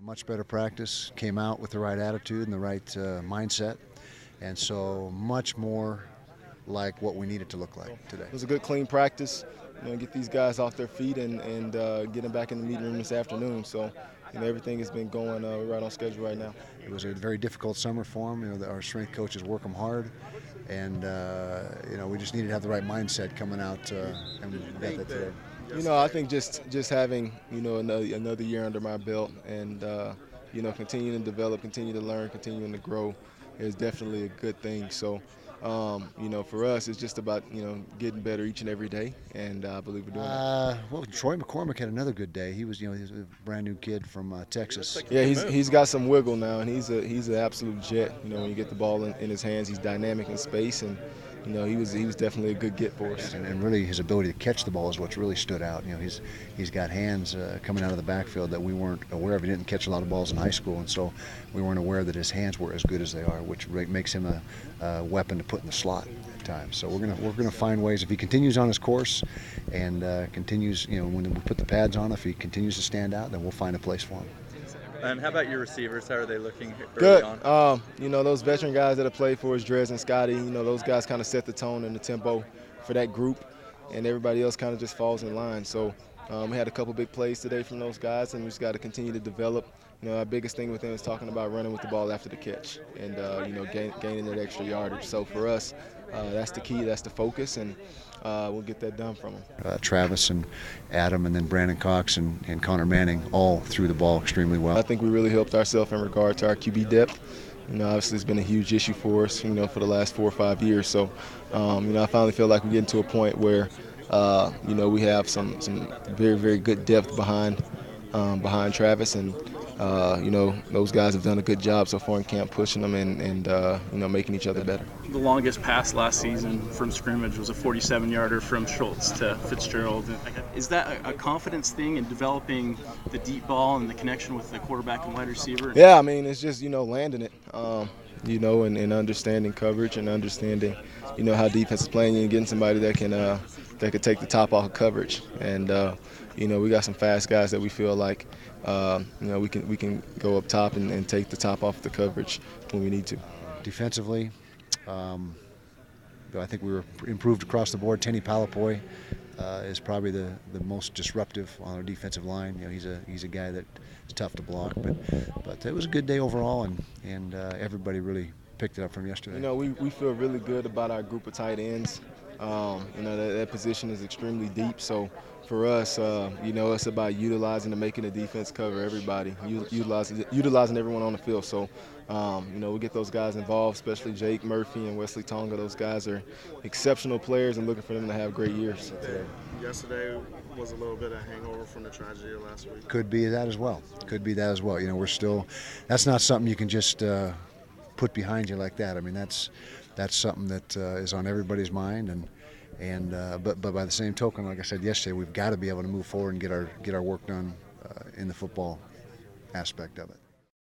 A much better practice, came out with the right attitude and the right mindset, and so much more like what we need it to look like today. It was a good, clean practice. Get these guys off their feet and get them back in the meeting room this afternoon. So, everything has been going right on schedule right now. It was a very difficult summer for them. Our strength coaches work them hard, and we just needed to have the right mindset coming out, and we got that today. I think just having another year under my belt and continuing to develop, continue to learn, continuing to grow is definitely a good thing. So. For us, it's just about getting better each and every day, and I believe we're doing that. Well, Troy McCormick had another good day. He's a brand new kid from Texas. Yeah, he's got some wiggle now, and he's an absolute jet. When you get the ball in his hands, he's dynamic in space, and he was definitely a good get for us. And really, his ability to catch the ball is what's really stood out. He's got hands coming out of the backfield that we weren't aware of. He didn't catch a lot of balls in high school, and so we weren't aware that his hands were as good as they are, which makes him a weapon to put in the slot at times. So we're gonna find ways, if he continues on his course and continues, when we put the pads on, if he continues to stand out, then we'll find a place for him. And how about your receivers? How are they looking early on? Good. Those veteran guys that have played for us, Drez and Scotty, those guys kind of set the tone and the tempo for that group, and everybody else kind of just falls in line. So we had a couple big plays today from those guys, and we just got to continue to develop. Our biggest thing with them is talking about running with the ball after the catch and, gaining that extra yardage. So for us, that's the key, that's the focus, and we'll get that done from them. Travis and Adam and then Brandon Cox and Connor Manning all threw the ball extremely well. I think we really helped ourselves in regard to our QB depth. Obviously it's been a huge issue for us, for the last 4 or 5 years. So, I finally feel like we're getting to a point where, we have some very, very good depth behind Travis, and those guys have done a good job so far in camp, pushing them and making each other better. The longest pass last season from scrimmage was a 47-yarder from Schultz to Fitzgerald. Is that a confidence thing in developing the deep ball and the connection with the quarterback and wide receiver? Yeah, it's just landing it, and understanding coverage and understanding how defense is playing and getting somebody that could take the top off of coverage. And we got some fast guys that we feel like we can go up top and take the top off the coverage when we need to. Defensively, I think we were improved across the board. Tenny Palapoi is probably the most disruptive on our defensive line. He's a guy that's tough to block, but it was a good day overall, and everybody really picked it up from yesterday. We feel really good about our group of tight ends. That position is extremely deep, so for us, it's about utilizing and making the defense cover everybody, utilizing everyone on the field. So, we get those guys involved, especially Jake Murphy and Wesley Tonga. Those guys are exceptional players, and looking for them to have great years. Yesterday was a little bit of hangover from the tragedy of last week. Could be that as well. We're still. That's not something you can just put behind you like that. That's something that is on everybody's mind, but by the same token, like I said yesterday, we've got to be able to move forward and get our work done in the football aspect of it.